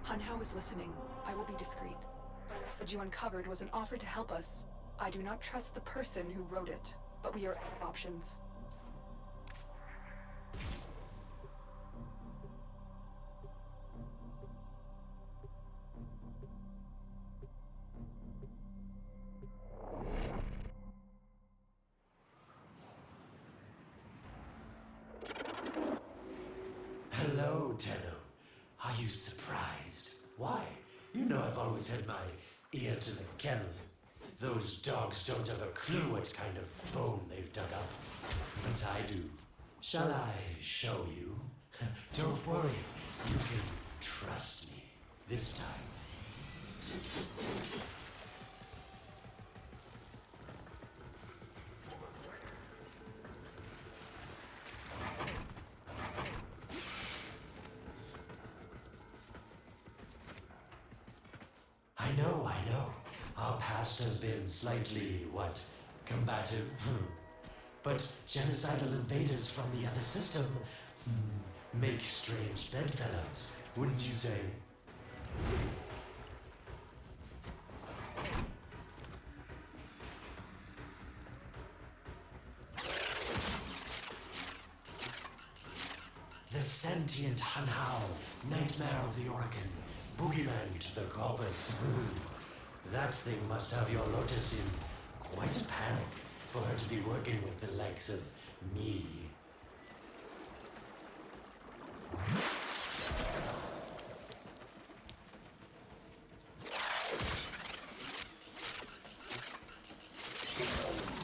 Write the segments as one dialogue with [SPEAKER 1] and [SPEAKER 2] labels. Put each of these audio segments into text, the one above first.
[SPEAKER 1] Hanhao is listening. I will be discreet. The message you uncovered was an offer to help us. I do not trust the person who wrote it, but we are out of options.
[SPEAKER 2] Hello, Tenno. Are you surprised? Why? You know I've always had my ear to the kennel. Those dogs don't have a clue what kind of bone they've dug up. But I do. Shall I show you? Don't worry. You can trust me. This time. I know. Our past has been slightly, combative. But genocidal invaders from the other system make strange bedfellows, wouldn't you say? The sentient Hanhao, nightmare of the Oregon, boogeyman to the corpus. That thing must have your Lotus in quite a panic for her to be working with the likes of me.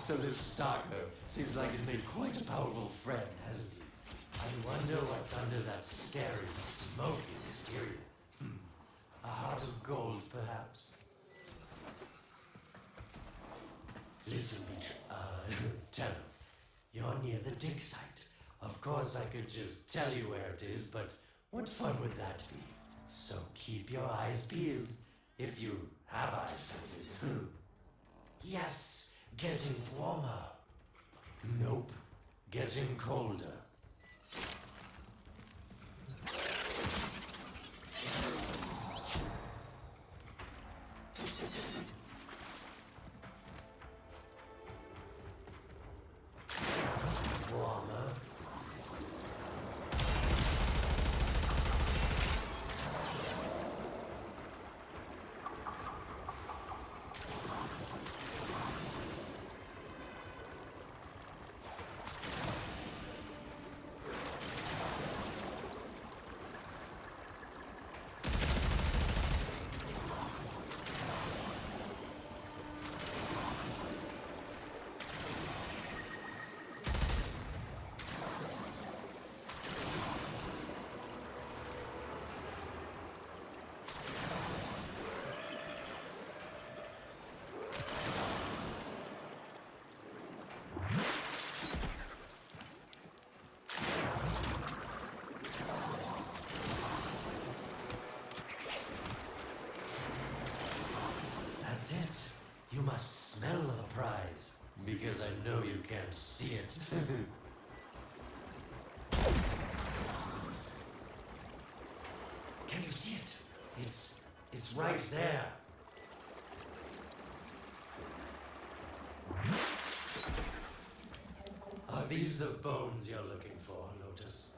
[SPEAKER 2] So this stalker seems like he's made quite a powerful friend, hasn't he? I wonder what's under that scary, smoky exterior. A heart of gold, perhaps? Listen, Tenno, you're near the dig site. Of course I could just tell you where it is, but what fun would that be? So keep your eyes peeled, if you have eyes, that is. Yes, getting warmer. Nope, getting colder. Warmer. That's it. You must smell the prize. Because I know you can't see it. Can you see it? It's right there. Are these the bones you're looking for, Lotus?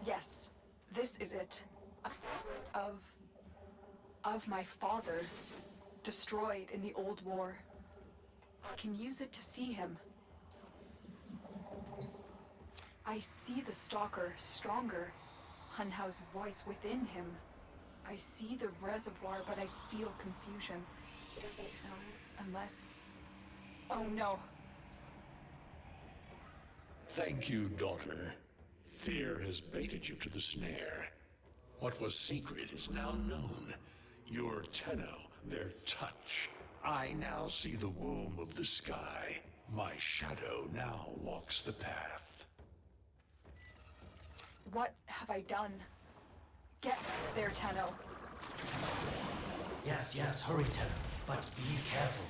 [SPEAKER 1] Yes, this is it. A fragment of my father, destroyed in the old war. I can use it to see him. I see the stalker stronger, Hanhao's voice within him. I see the reservoir, but I feel confusion. He doesn't know unless... Oh no.
[SPEAKER 3] Thank you, daughter. Fear has baited you to the snare. What was secret is now known. Your Tenno, their touch. I now see the womb of the sky. My shadow now walks the path.
[SPEAKER 1] What have I done? Get there, Tenno.
[SPEAKER 2] Yes, hurry, Tenno. But be careful.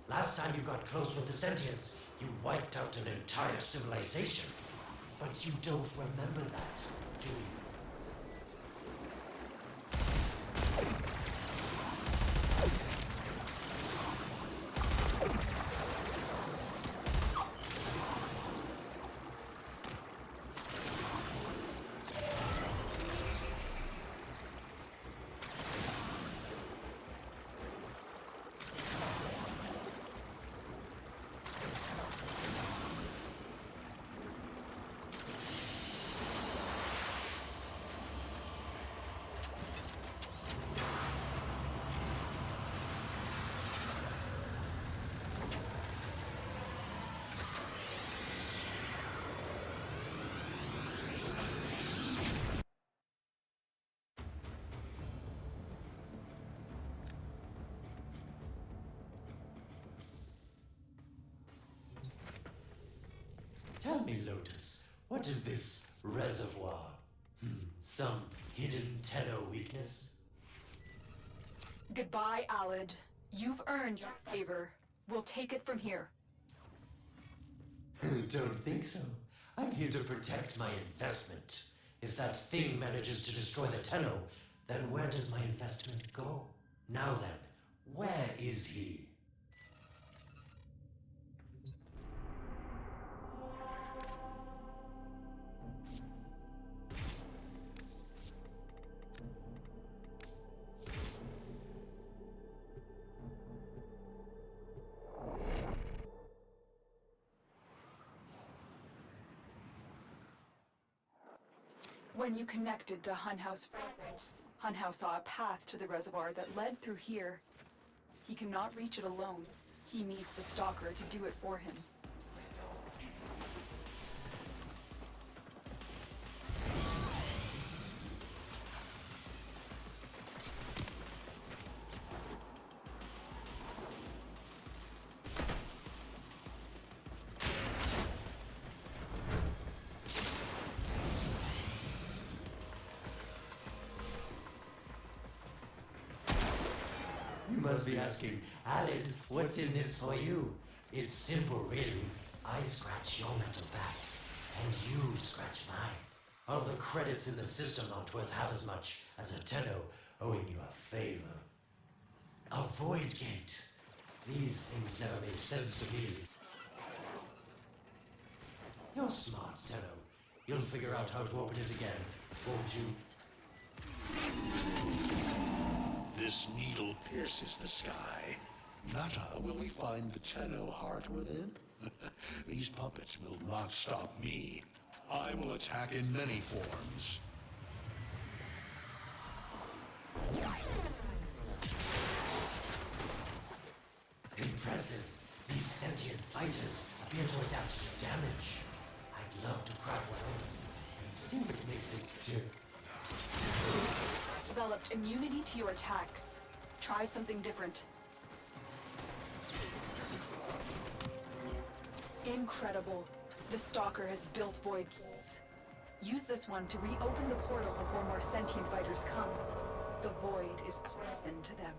[SPEAKER 2] Last time you got close with the sentients, you wiped out an entire civilization. But you don't remember that, do you? Lotus, what is this reservoir? Some hidden Tenno weakness?
[SPEAKER 1] Goodbye, Alad. You've earned your favor. We'll take it from here.
[SPEAKER 2] Don't think so. I'm here to protect my investment. If that thing manages to destroy the Tenno, then where does my investment go? Now then, where is he?
[SPEAKER 1] When you connected to Hunhouse fragments, Hunhouse saw a path to the reservoir that led through here. He cannot reach it alone. He needs the Stalker to do it for him.
[SPEAKER 2] You must be asking, Alad, what's in this for you? It's simple, really. I scratch your metal back, and you scratch mine. All the credits in the system aren't worth half as much as a Tenno owing you a favor. A void gate. These things never made sense to me. You're smart, Tenno. You'll figure out how to open it again, won't you?
[SPEAKER 3] This needle pierces the sky. Nata, will we find the Tenno heart within? These puppets will not stop me. I will attack in many forms.
[SPEAKER 2] Impressive. These sentient fighters appear to adapt to damage. I'd love to crack one open and see what makes it tick.
[SPEAKER 1] Developed immunity to your attacks. Try something different. Incredible. The Stalker has built void keys. Use this one to reopen the portal before more sentient fighters come. The void is poison to them.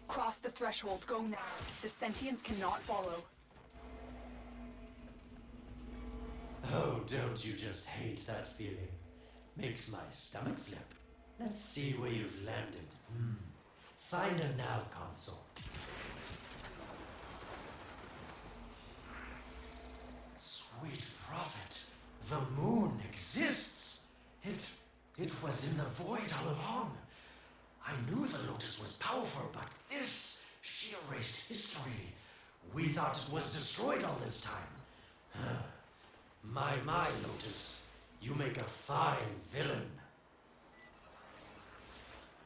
[SPEAKER 1] Cross the threshold. Go now. The sentients cannot follow.
[SPEAKER 2] Oh, don't you just hate that feeling? Makes my stomach flip. Let's see where you've landed. Find a nav console. Sweet prophet, the moon exists. It was in the void all along. I knew the Lotus was powerful, but this, she erased history. We thought it was destroyed all this time. My, Lotus, you make a fine villain.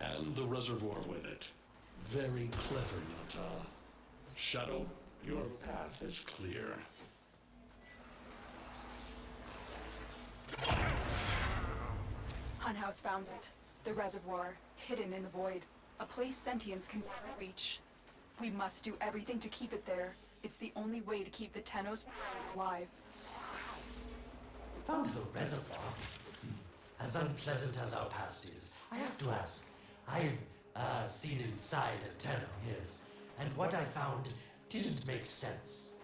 [SPEAKER 3] And the reservoir with it. Very clever, Nata. Shadow, your path is clear.
[SPEAKER 1] Hunhouse found it. The reservoir, hidden in the void. A place sentients can never reach. We must do everything to keep it there. It's the only way to keep the Tennos alive.
[SPEAKER 2] Found the reservoir? As unpleasant as our past is, I have to ask. I've seen inside a Tenno, yes, and what I found didn't make sense.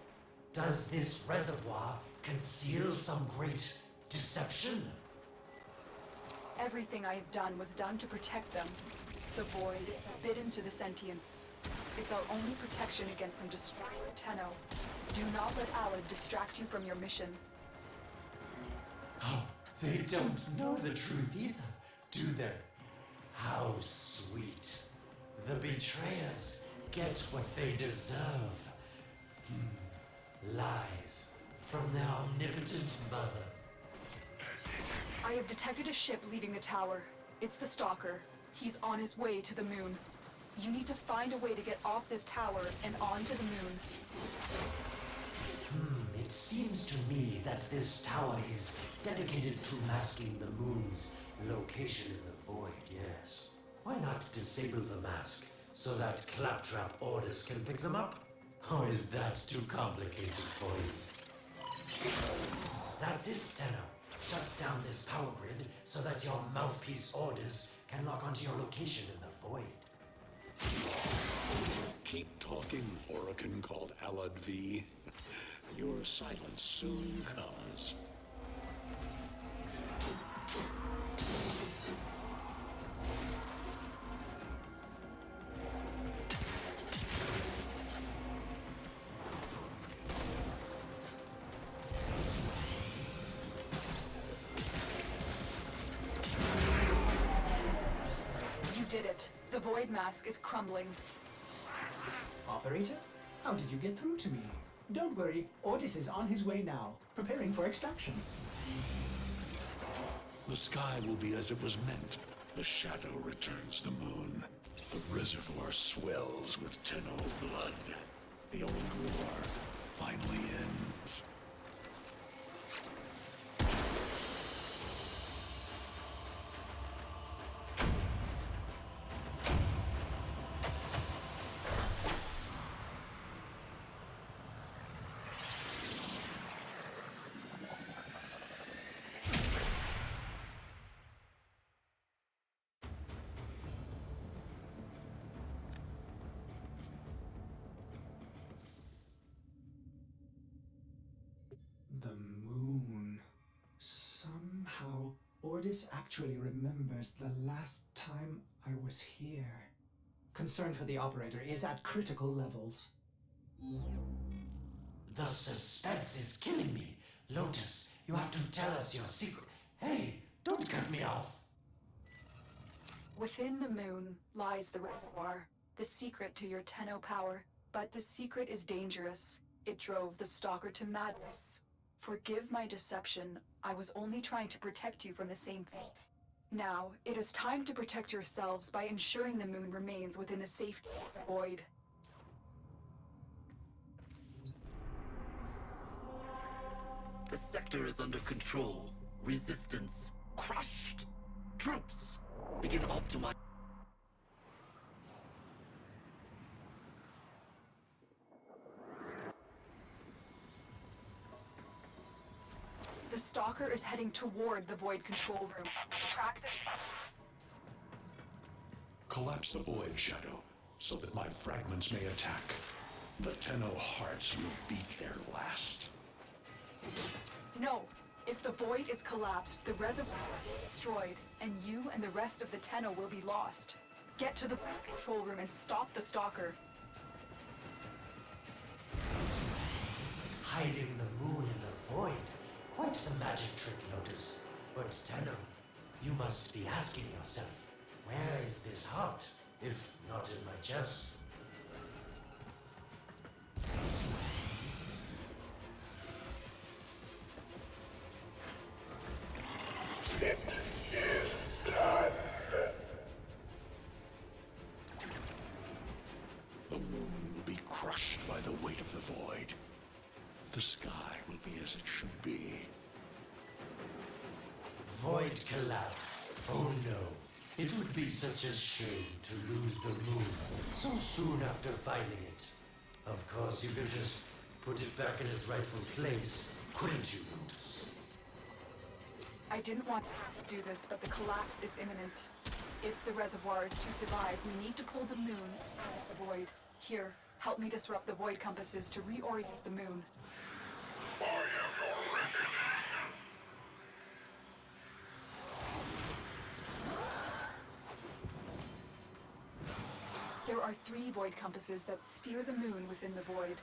[SPEAKER 2] Does this reservoir conceal some great deception?
[SPEAKER 1] Everything I have done was done to protect them. The void is forbidden to the sentients. It's our only protection against them destroying the Tenno. Do not let Alad distract you from your mission.
[SPEAKER 2] Oh, they don't know the truth either, do they? How sweet. The betrayers get what they deserve. Lies from their omnipotent mother.
[SPEAKER 1] I have detected a ship leaving the tower. It's the Stalker. He's on his way to the moon. You need to find a way to get off this tower and onto the moon.
[SPEAKER 2] It seems to me that this tower is dedicated to masking the moon's location in the void, yes. Why not disable the mask so that claptrap orders can pick them up? Or is that too complicated for you? That's it, Tenno. Shut down this power grid so that your mouthpiece orders can lock onto your location in the void.
[SPEAKER 3] Keep talking, Orokin called Alad V. Your silence soon comes.
[SPEAKER 1] You did it. The void mask is crumbling.
[SPEAKER 4] Operator? How did you get through to me? Don't worry, Ordis is on his way now, preparing for extraction.
[SPEAKER 3] The sky will be as it was meant. The shadow returns the moon. The reservoir swells with Tenno blood. The old war finally ends.
[SPEAKER 4] The moon. Somehow, Ordis actually remembers the last time I was here. Concern for the operator is at critical levels.
[SPEAKER 2] The suspense is killing me. Lotus, you have to tell us your secret. Hey, don't cut me off.
[SPEAKER 1] Within the moon lies the reservoir, the secret to your Tenno power. But the secret is dangerous. It drove the Stalker to madness. Forgive my deception. I was only trying to protect you from the same fate. Now, it is time to protect yourselves by ensuring the moon remains within the safety of the void.
[SPEAKER 5] The sector is under control. Resistance crushed. Troops begin optimizing.
[SPEAKER 1] The Stalker is heading toward the void control room. Track the...
[SPEAKER 3] Collapse the void, Shadow, so that my fragments may attack. The Tenno hearts will beat their last.
[SPEAKER 1] No! If the void is collapsed, the reservoir will be destroyed, and you and the rest of the Tenno will be lost. Get to the void control room and stop the Stalker.
[SPEAKER 2] Hiding the moon in the void. Quite the magic trick, Lotus. But Tenno, you must be asking yourself, where is this heart, if not in my chest?
[SPEAKER 3] It is done. The moon will be crushed by the weight of the void. The sky will be as it should be.
[SPEAKER 2] Void collapse. Oh no. It would be such a shame to lose the moon so soon after finding it. Of course, you could just put it back in its rightful place, couldn't you, Lotus?
[SPEAKER 1] I didn't want to have to do this, but the collapse is imminent. If the reservoir is to survive, we need to pull the moon out of the void. Here, help me disrupt the void compasses to reorient the moon. There are 3 void compasses that steer the moon within the void.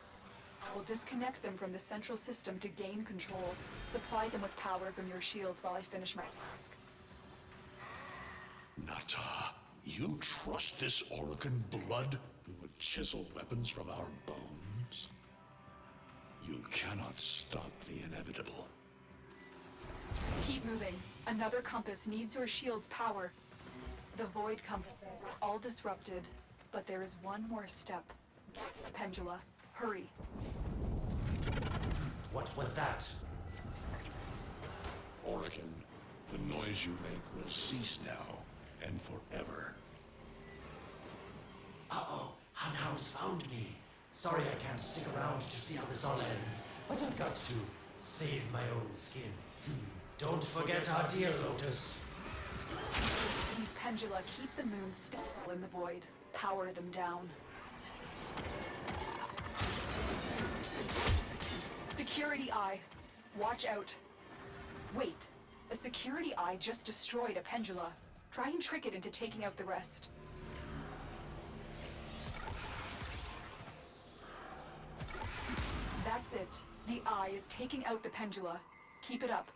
[SPEAKER 1] I will disconnect them from the central system to gain control. Supply them with power from your shields while I finish my task.
[SPEAKER 3] Nata, you trust this Orokin blood who would chisel weapons from our bones? You cannot stop the inevitable.
[SPEAKER 1] Keep moving. Another compass needs your shield's power. The void compasses are all disrupted, but there is one more step. Get to the pendula. Hurry.
[SPEAKER 2] What was that?
[SPEAKER 3] Orokin, the noise you make will cease now and forever.
[SPEAKER 2] Uh-oh, Hanhouse found me. Sorry I can't stick around to see how this all ends, but I've got to Save my own skin. Don't forget our deal, Lotus.
[SPEAKER 1] These pendula keep the moon still in the void. Power them down. Security eye. Watch out. Wait. A security eye just destroyed a pendula. Try and trick it into taking out the rest. That's it. The eye is taking out the pendula. Keep it up.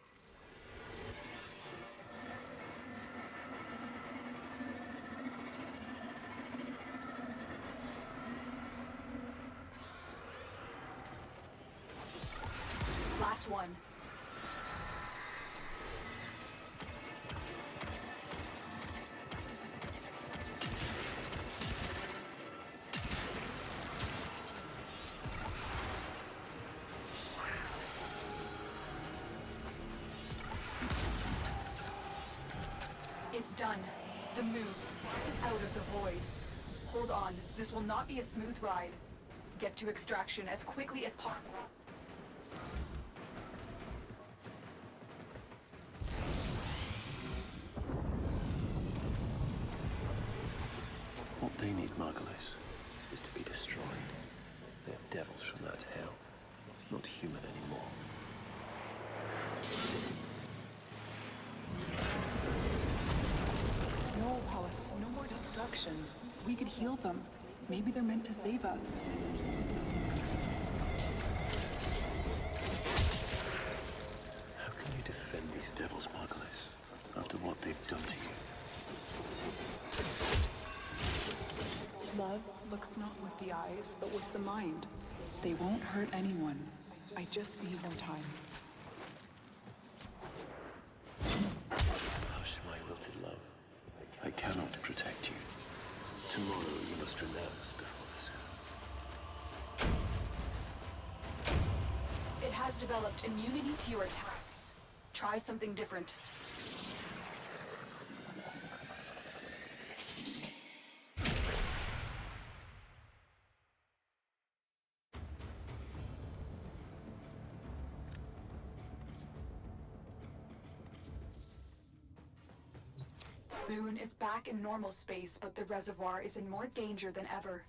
[SPEAKER 1] Last one. It's done. The moon is out of the void. Hold on. This will not be a smooth ride. Get to extraction as quickly as possible.
[SPEAKER 6] What they need, Margulis, is to be destroyed. They're devils from that hell, not human anymore.
[SPEAKER 7] No, Hollis, no more destruction. We could heal them. Maybe they're meant to save us.
[SPEAKER 6] How can you defend these devils, Margulis, after what they've done to you?
[SPEAKER 7] Love looks not with the eyes, but with the mind. They won't hurt anyone. I just need more time.
[SPEAKER 6] Hush, my wilted love. I cannot protect you. Tomorrow you must renounce before the sun.
[SPEAKER 1] It has developed immunity to your attacks. Try something different. Moon is back in normal space, but the reservoir is in more danger than ever.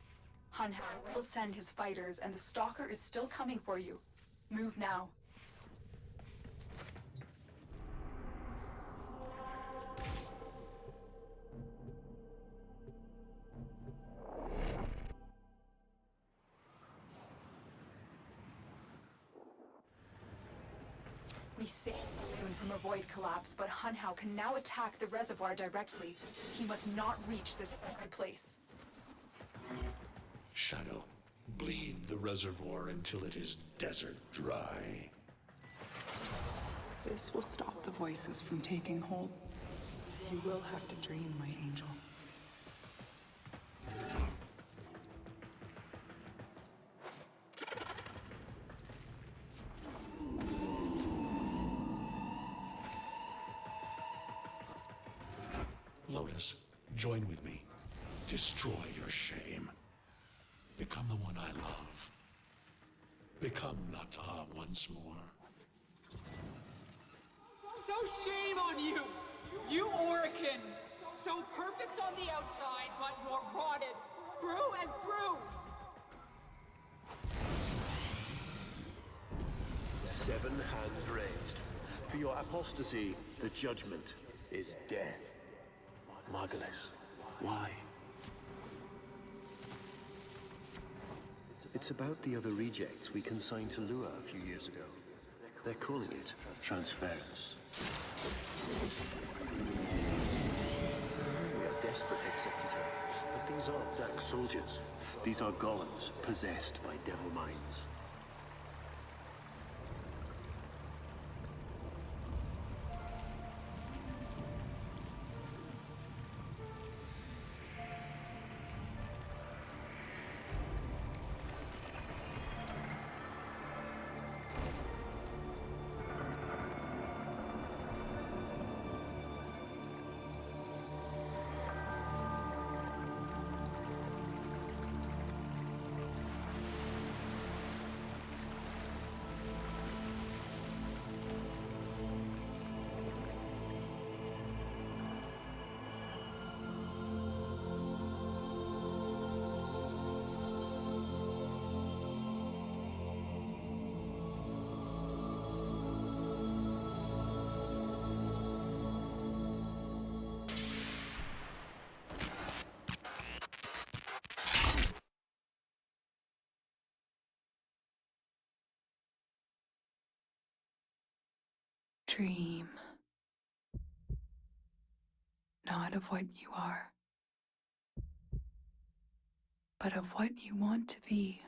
[SPEAKER 1] Hun Hao will send his fighters, and the Stalker is still coming for you. Move now. We saved the moon from a void collapse, but Hun Hao can now attack the reservoir directly. He must not reach this sacred place.
[SPEAKER 3] Shadow, bleed the reservoir until it is desert dry.
[SPEAKER 7] This will stop the voices from taking hold. You will have to dream, my angel.
[SPEAKER 3] Lotus, join with me. Destroy your shame. Become the one I love. Become Nata once more.
[SPEAKER 8] So shame on you! You Orican! So perfect on the outside, but you're rotted through and through!
[SPEAKER 6] 7 hands raised. For your apostasy, the judgment is death. Margulis, why? It's about the other rejects we consigned to Lua a few years ago. They're calling it transference. We are desperate, Executor, but these aren't Dark soldiers. These are golems possessed by devil minds.
[SPEAKER 7] dream. Not of what you are, but of what you want to be.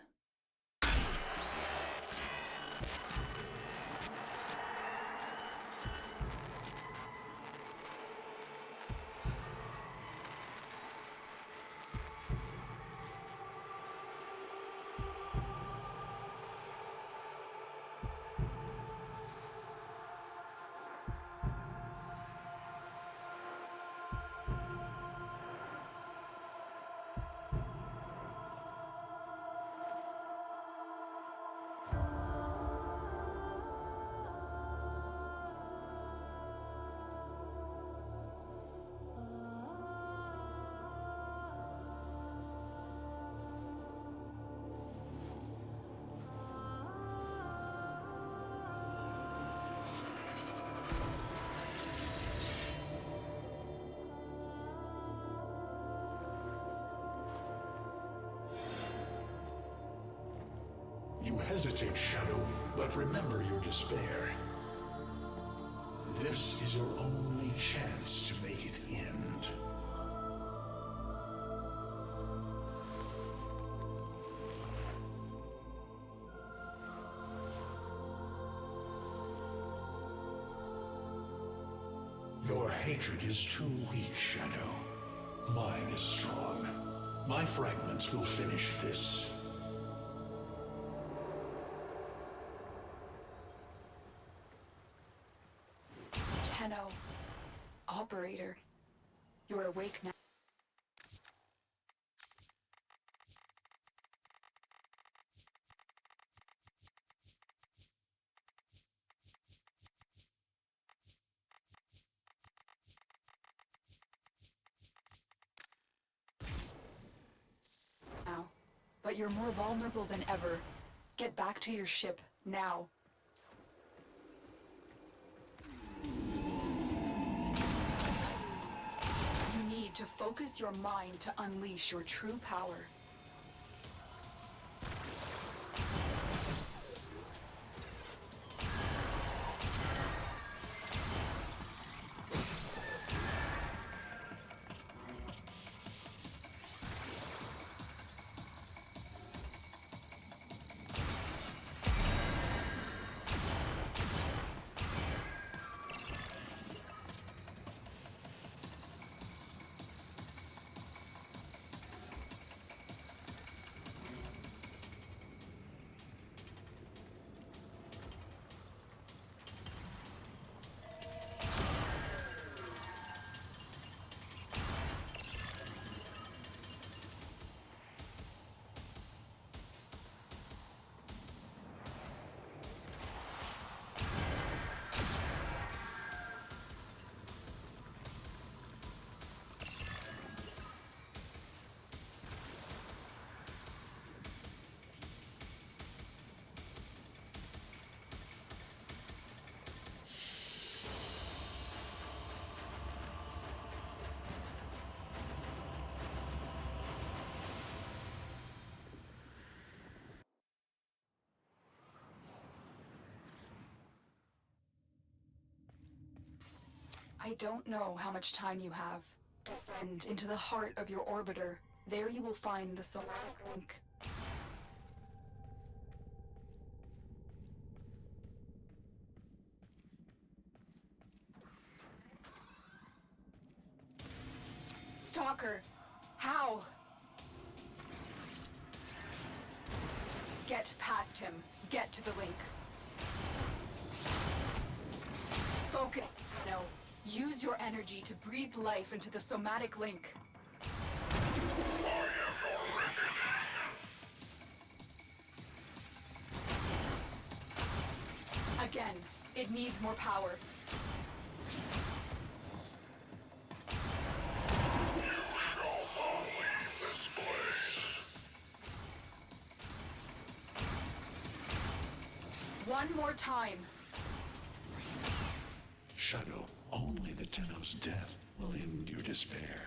[SPEAKER 3] You hesitate, Shadow, but remember your despair. This is your only chance to make it end. Your hatred is too weak, Shadow. Mine is strong. My fragments will finish this.
[SPEAKER 1] Tenno. Operator. You're awake now. But you're more vulnerable than ever. Get back to your ship, now. You need to focus your mind to unleash your true power. I don't know how much time you have. Descend into the heart of your orbiter. There you will find the somatic link. Stalker! How? Get past him. Get to the link. Focus. No. Use your energy to breathe life into the somatic link. Again, it needs more power. One more time.
[SPEAKER 3] Shadow, only the Tenno's death will end your despair.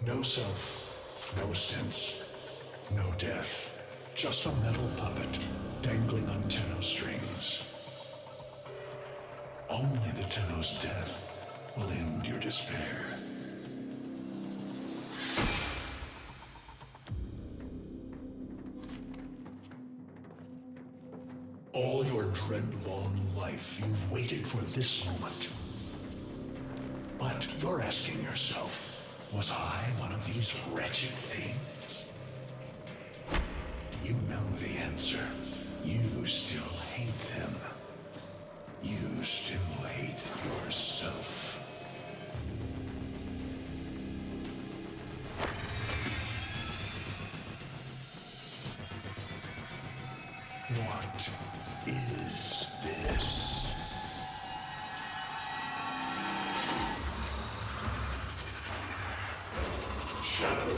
[SPEAKER 3] No self, no sense, no death. Just a metal puppet dangling on Tenno strings. Only the Tenno's death will end your despair. All your dread-long life, you've waited for this moment. But you're asking yourself, was I one of these wretched things? You know the answer. You still hate them. You still hate yourself. What is this? Shadow.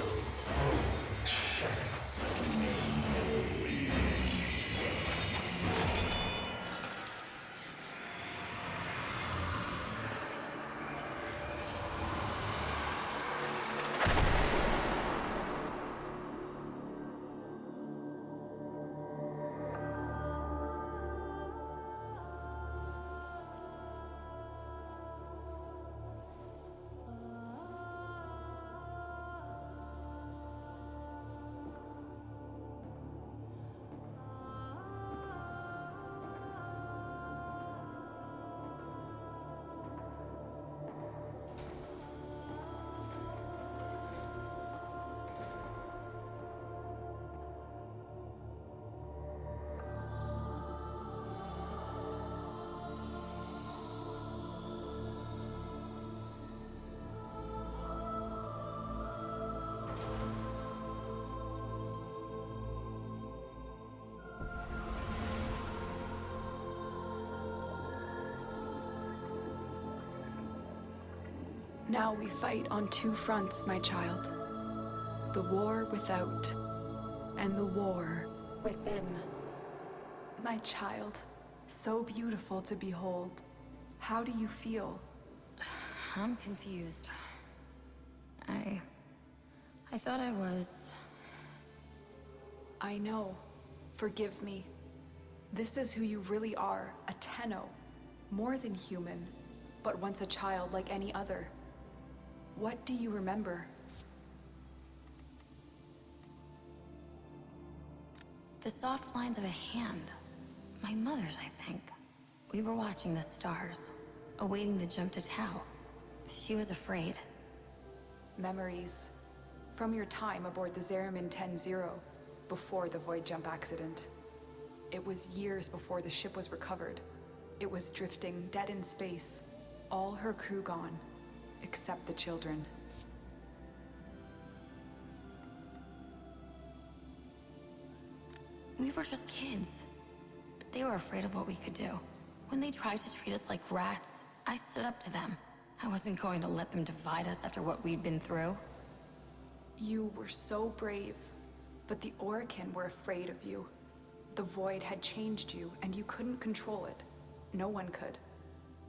[SPEAKER 1] Now we fight on two fronts, my child. The war without, and the war within. My child, so beautiful to behold. How do you feel?
[SPEAKER 9] I'm confused. I thought I was...
[SPEAKER 1] I know. Forgive me. This is who you really are, a Tenno. More than human, but once a child like any other. What do you remember?
[SPEAKER 9] The soft lines of a hand. My mother's, I think. We were watching the stars, awaiting the jump to Tau. She was afraid.
[SPEAKER 1] Memories. From your time aboard the Zeramin 10-0, before the void jump accident. It was years before the ship was recovered. It was drifting dead in space. All her crew gone. Except the children.
[SPEAKER 9] We were just kids. But they were afraid of what we could do. When they tried to treat us like rats, I stood up to them. I wasn't going to let them divide us after what we'd been through.
[SPEAKER 1] You were so brave, but the Orokin were afraid of you. The Void had changed you, and you couldn't control it. No one could.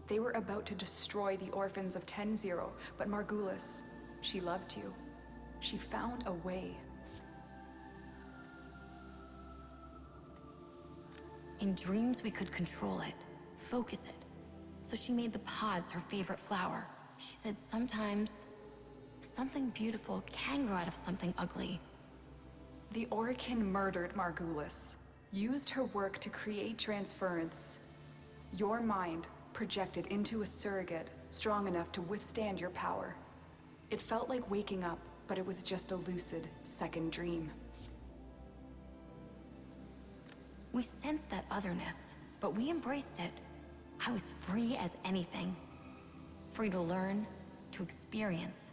[SPEAKER 1] They were about to destroy the orphans of 10-0, but Margulis, she loved you. She found a way.
[SPEAKER 9] In dreams, we could control it, focus it. So she made the pods her favorite flower. She said sometimes, something beautiful can grow out of something ugly.
[SPEAKER 1] The Orokin murdered Margulis, used her work to create transference. Your mind projected into a surrogate strong enough to withstand your power. It felt like waking up, but it was just a lucid second dream.
[SPEAKER 9] We sensed that otherness, but we embraced it. I was free as anything. Free to learn, to experience,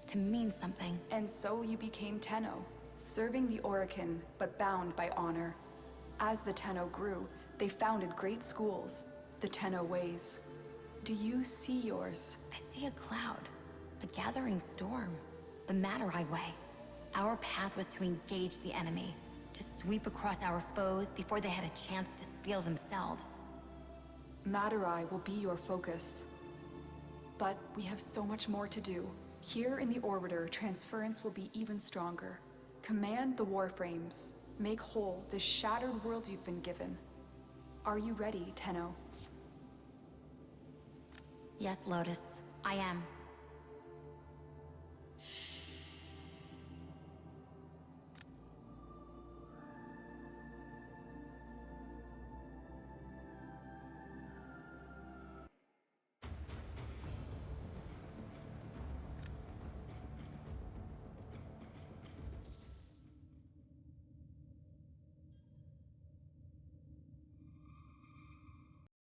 [SPEAKER 9] to mean something.
[SPEAKER 1] And so you became Tenno, serving the Orokin, but bound by honor. As the Tenno grew, they founded great schools, the Tenno ways. Do you see yours?
[SPEAKER 9] I see a cloud, a gathering storm, the Matter-Eye way. Our path was to engage the enemy, to sweep across our foes before they had a chance to steal themselves.
[SPEAKER 1] Matter-Eye will be your focus. But we have so much more to do. Here in the Orbiter, transference will be even stronger. Command the Warframes. Make whole this shattered world you've been given. Are you ready, Tenno?
[SPEAKER 9] Yes, Lotus, I am.